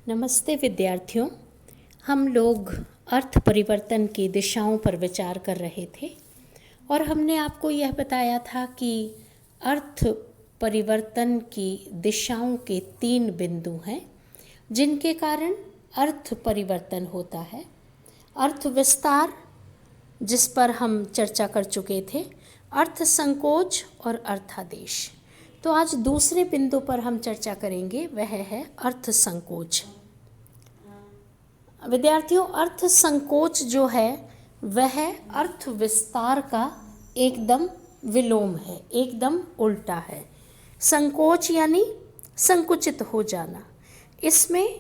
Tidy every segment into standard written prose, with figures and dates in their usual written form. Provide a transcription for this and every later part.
नमस्ते विद्यार्थियों। हम लोग अर्थ परिवर्तन की दिशाओं पर विचार कर रहे थे और हमने आपको यह बताया था कि अर्थ परिवर्तन की दिशाओं के 3 बिंदु हैं जिनके कारण अर्थ परिवर्तन होता है। अर्थ विस्तार, जिस पर हम चर्चा कर चुके थे, अर्थ संकोच और अर्थादेश। तो आज दूसरे बिंदु पर हम चर्चा करेंगे, वह है अर्थ संकोच। विद्यार्थियों, अर्थ संकोच जो है वह अर्थ विस्तार का एकदम विलोम है, एकदम उल्टा है। संकोच यानी संकुचित हो जाना। इसमें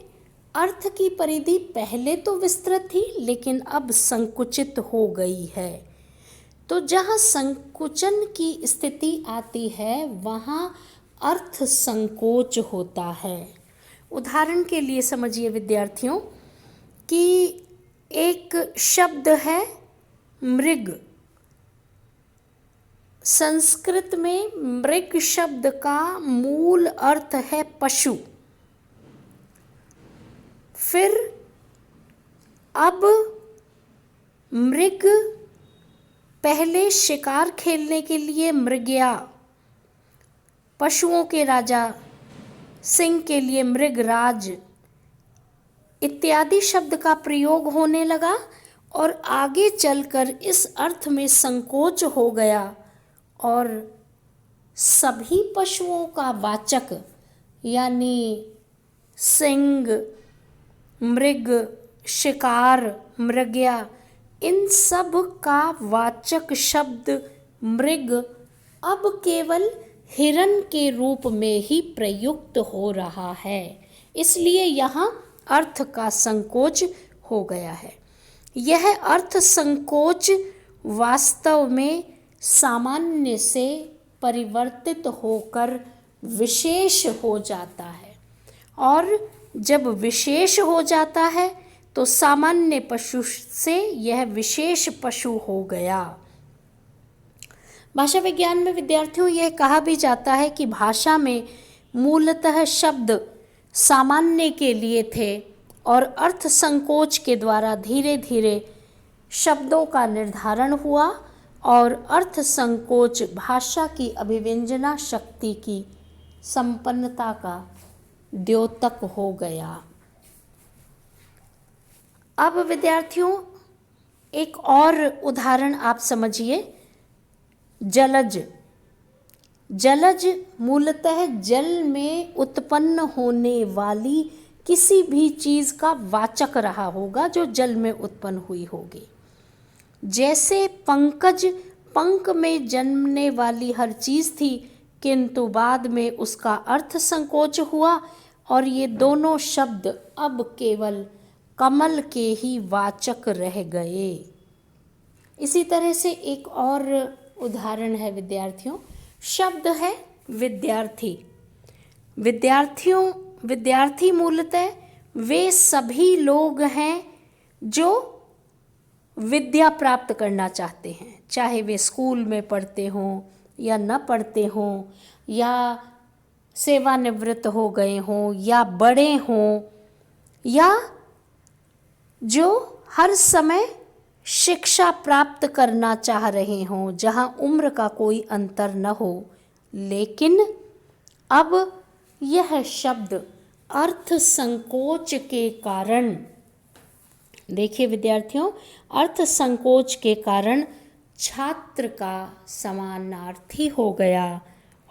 अर्थ की परिधि पहले तो विस्तृत थी लेकिन अब संकुचित हो गई है। तो जहाँ संकुचन की स्थिति आती है वहाँ अर्थ संकोच होता है। उदाहरण के लिए समझिए विद्यार्थियों कि एक शब्द है मृग। संस्कृत में मृग शब्द का मूल अर्थ है पशु। फिर अब मृग पहले शिकार खेलने के लिए मृगया, पशुओं के राजा, सिंह के लिए मृगराज इत्यादि शब्द का प्रयोग होने लगा और आगे चलकर इस अर्थ में संकोच हो गया और सभी पशुओं का वाचक यानी सिंह, मृग, शिकार, मृगया, इन सब का वाचक शब्द मृग अब केवल हिरण के रूप में ही प्रयुक्त हो रहा है। इसलिए यहाँ अर्थ का संकोच हो गया है। यह अर्थ संकोच वास्तव में सामान्य से परिवर्तित होकर विशेष हो जाता है और जब विशेष हो जाता है तो सामान्य पशु से यह विशेष पशु हो गया। भाषा विज्ञान में विद्यार्थियों यह कहा भी जाता है कि भाषा में मूलतः शब्द सामान्य के लिए थे और अर्थ संकोच के द्वारा धीरे धीरे शब्दों का निर्धारण हुआ और अर्थ संकोच भाषा की अभिव्यंजना शक्ति की संपन्नता का द्योतक हो गया। अब विद्यार्थियों एक और उदाहरण आप समझिए। जलज। जलज मूलतः जल में उत्पन्न होने वाली किसी भी चीज़ का वाचक रहा होगा जो जल में उत्पन्न हुई होगी। जैसे पंकज पंख में जन्मने वाली हर चीज़ थी किंतु बाद में उसका अर्थ संकोच हुआ और ये दोनों शब्द अब केवल कमल के ही वाचक रह गए। इसी तरह से एक और उदाहरण है विद्यार्थियों। शब्द है विद्यार्थी। विद्यार्थी मूलतः वे सभी लोग हैं जो विद्या प्राप्त करना चाहते हैं, चाहे वे स्कूल में पढ़ते हों या न पढ़ते हों या सेवानिवृत्त हो गए हों या बड़े हों या जो हर समय शिक्षा प्राप्त करना चाह रहे हों, जहाँ उम्र का कोई अंतर न हो। लेकिन अब यह शब्द अर्थ संकोच के कारण, देखिए विद्यार्थियों, अर्थ संकोच के कारण छात्र का समानार्थी हो गया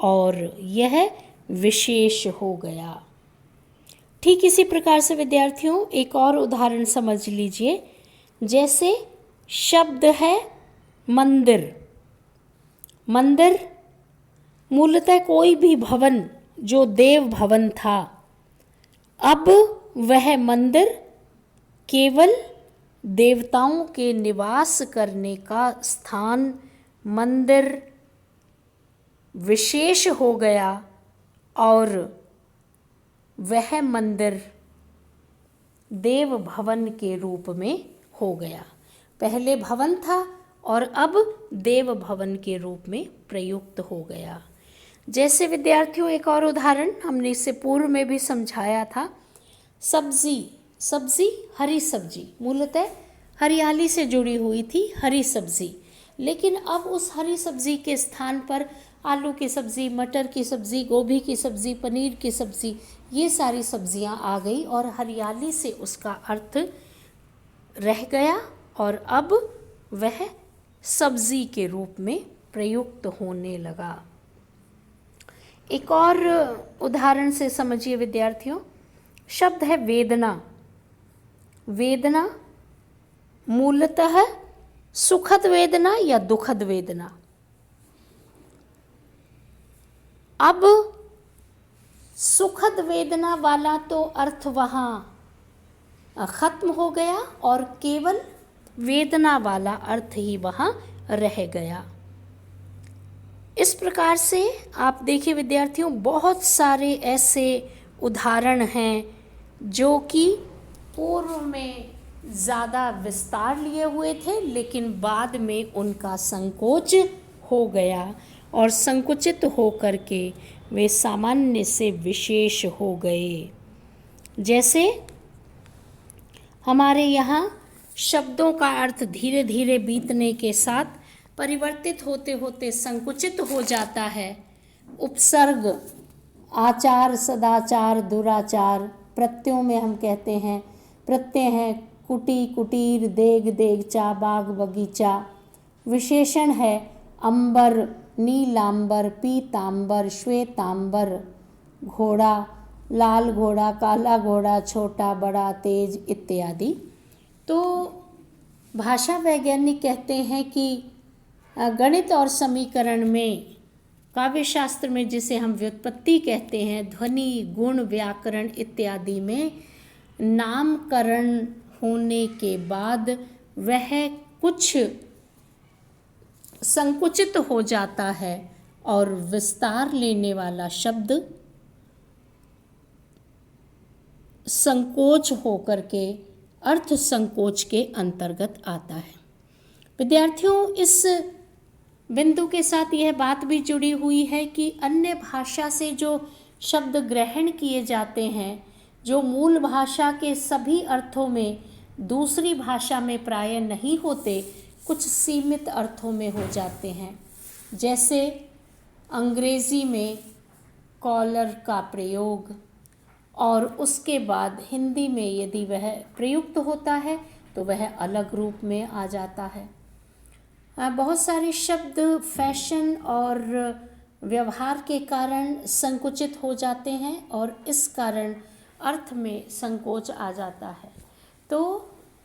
और यह विशेष हो गया। ठीक इसी प्रकार से विद्यार्थियों एक और उदाहरण समझ लीजिए। जैसे शब्द है मंदिर। मंदिर मूलतः कोई भी भवन जो देव भवन था, अब वह मंदिर केवल देवताओं के निवास करने का स्थान मंदिर विशेष हो गया और वह मंदिर देव भवन के रूप में हो गया। पहले भवन था और अब देव भवन के रूप में प्रयुक्त हो गया। जैसे विद्यार्थियों एक और उदाहरण हमने इससे पूर्व में भी समझाया था। सब्जी, सब्जी हरी सब्जी, मूलतः हरियाली से जुड़ी हुई थी हरी सब्जी। लेकिन अब उस हरी सब्जी के स्थान पर आलू की सब्ज़ी, मटर की सब्ज़ी, गोभी की सब्ज़ी, पनीर की सब्ज़ी, ये सारी सब्जियां आ गई और हरियाली से उसका अर्थ रह गया और अब वह सब्जी के रूप में प्रयुक्त होने लगा। एक और उदाहरण से समझिए विद्यार्थियों, शब्द है वेदना। वेदना मूलतः सुखद वेदना या दुखद वेदना। अब सुखद वेदना वाला तो अर्थ वहाँ खत्म हो गया और केवल वेदना वाला अर्थ ही वहाँ रह गया। इस प्रकार से आप देखिए विद्यार्थियों, बहुत सारे ऐसे उदाहरण हैं जो कि पूर्व में ज़्यादा विस्तार लिए हुए थे, लेकिन बाद में उनका संकोच हो गया और संकुचित हो करके वे सामान्य से विशेष हो गए। जैसे हमारे यहाँ शब्दों का अर्थ धीरे धीरे बीतने के साथ परिवर्तित होते होते संकुचित हो जाता है। उपसर्ग आचार, सदाचार, दुराचार, प्रत्ययों में हम कहते हैं, प्रत्यय हैं कुटी, कुटीर, देग, देगचा, बाग, बगीचा। विशेषण है अंबर, नीलांबर, पीतांबर, श्वेतांबर, घोड़ा, लाल घोड़ा, काला घोड़ा, छोटा, बड़ा, तेज इत्यादि। तो भाषा वैज्ञानिक कहते हैं कि गणित और समीकरण में, काव्य शास्त्र में जिसे हम व्युत्पत्ति कहते हैं, ध्वनि, गुण, व्याकरण इत्यादि में नामकरण होने के बाद वह कुछ संकुचित हो जाता है और विस्तार लेने वाला शब्द संकोच होकर के अर्थ संकोच के अंतर्गत आता है। विद्यार्थियों, इस बिंदु के साथ यह बात भी जुड़ी हुई है कि अन्य भाषा से जो शब्द ग्रहण किए जाते हैं, जो मूल भाषा के सभी अर्थों में दूसरी भाषा में प्राय नहीं होते, कुछ सीमित अर्थों में हो जाते हैं। जैसे अंग्रेज़ी में कॉलर का प्रयोग और उसके बाद हिंदी में यदि वह प्रयुक्त होता है तो वह अलग रूप में आ जाता है। बहुत सारे शब्द फैशन और व्यवहार के कारण संकुचित हो जाते हैं और इस कारण अर्थ में संकोच आ जाता है। तो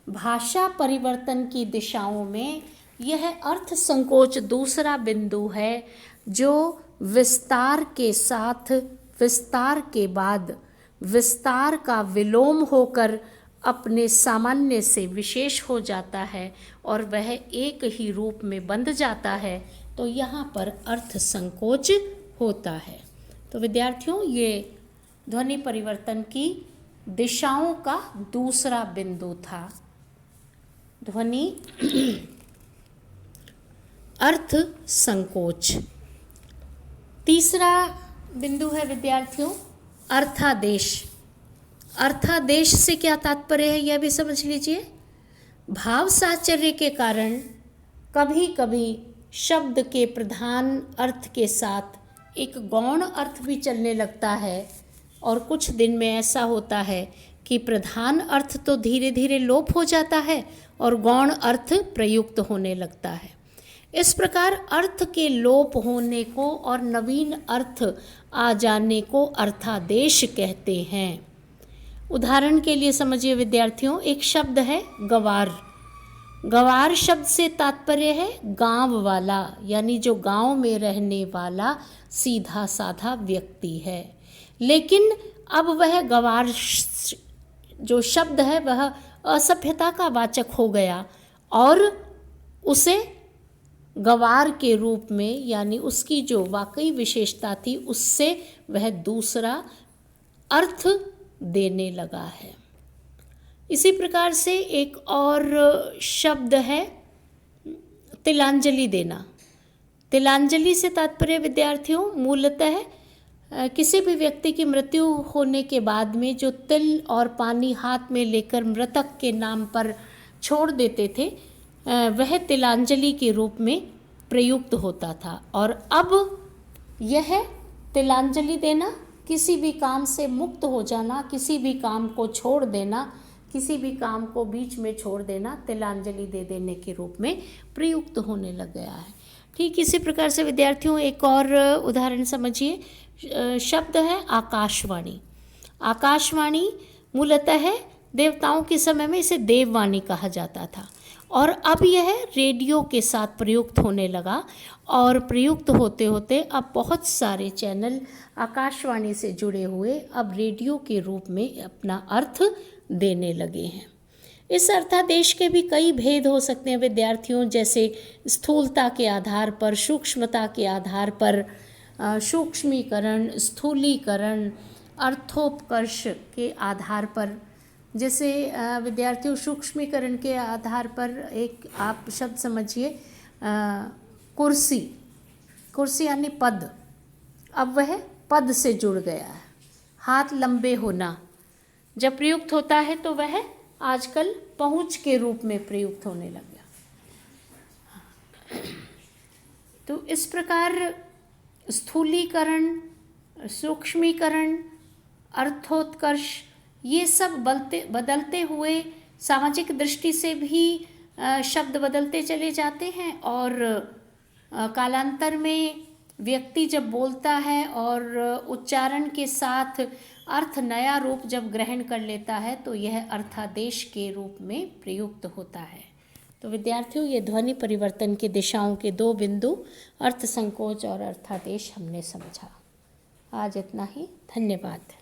भाषा परिवर्तन की दिशाओं में यह अर्थ संकोच दूसरा बिंदु है जो विस्तार के साथ, विस्तार के बाद विस्तार का विलोम होकर अपने सामान्य से विशेष हो जाता है और वह एक ही रूप में बंध जाता है। तो यहाँ पर अर्थ संकोच होता है। तो विद्यार्थियों, ये ध्वनि परिवर्तन की दिशाओं का दूसरा बिंदु था। ध्वनि अर्थ संकोच। तीसरा बिंदु है विद्यार्थियों अर्थादेश। अर्थादेश से क्या तात्पर्य है यह भी समझ लीजिए। भाव साहचर्य के कारण कभी कभी शब्द के प्रधान अर्थ के साथ एक गौण अर्थ भी चलने लगता है और कुछ दिन में ऐसा होता है कि प्रधान अर्थ तो धीरे धीरे लोप हो जाता है और गौण अर्थ प्रयुक्त होने लगता है। इस प्रकार अर्थ के लोप होने को और नवीन अर्थ आ जाने को अर्थादेश कहते हैं। उदाहरण के लिए समझिए विद्यार्थियों, एक शब्द है गवार। गवार शब्द से तात्पर्य है गांव वाला, यानी जो गांव में रहने वाला सीधा साधा व्यक्ति है। लेकिन अब वह गवार जो शब्द है वह असभ्यता का वाचक हो गया और उसे गवार के रूप में, यानी उसकी जो वाकई विशेषता थी उससे वह दूसरा अर्थ देने लगा है। इसी प्रकार से एक और शब्द है तिलांजलि देना। तिलांजलि से तात्पर्य विद्यार्थियों मूलतः किसी भी व्यक्ति की मृत्यु होने के बाद में जो तिल और पानी हाथ में लेकर मृतक के नाम पर छोड़ देते थे, वह तिलांजलि के रूप में प्रयुक्त होता था। और अब यह तिलांजलि देना, किसी भी काम से मुक्त हो जाना, किसी भी काम को छोड़ देना, किसी भी काम को बीच में छोड़ देना, तिलांजलि दे देने के रूप में प्रयुक्त होने लग गया है। ठीक इसी प्रकार से विद्यार्थियों एक और उदाहरण समझिए। शब्द है आकाशवाणी। आकाशवाणी मूलतः है देवताओं के समय में इसे देववाणी कहा जाता था, और अब यह रेडियो के साथ प्रयुक्त होने लगा, और प्रयुक्त होते होते अब बहुत सारे चैनल आकाशवाणी से जुड़े हुए अब रेडियो के रूप में अपना अर्थ देने लगे हैं। इस अर्थादेश के भी कई भेद हो सकते हैं विद्यार्थियों, जैसे स्थूलता के आधार पर, सूक्ष्मता के आधार पर, सूक्ष्मीकरण, स्थूलीकरण, अर्थोपकर्ष के आधार पर। जैसे विद्यार्थियों सूक्ष्मीकरण के आधार पर एक आप शब्द समझिए, कुर्सी। कुर्सी यानी पद, अब वह पद से जुड़ गया है। हाथ लंबे होना जब प्रयुक्त होता है तो वह आजकल पहुँच के रूप में प्रयुक्त होने लग गया। तो इस प्रकार स्थूलीकरण, सूक्ष्मीकरण, अर्थोत्कर्ष, ये सब बदलते हुए सामाजिक दृष्टि से भी शब्द बदलते चले जाते हैं, और कालांतर में व्यक्ति जब बोलता है और उच्चारण के साथ अर्थ नया रूप जब ग्रहण कर लेता है तो यह अर्थादेश के रूप में प्रयुक्त होता है। तो विद्यार्थियों, ये ध्वनि परिवर्तन की दिशाओं के 2 बिंदु अर्थ संकोच और अर्थादेश हमने समझा। आज इतना ही, धन्यवाद।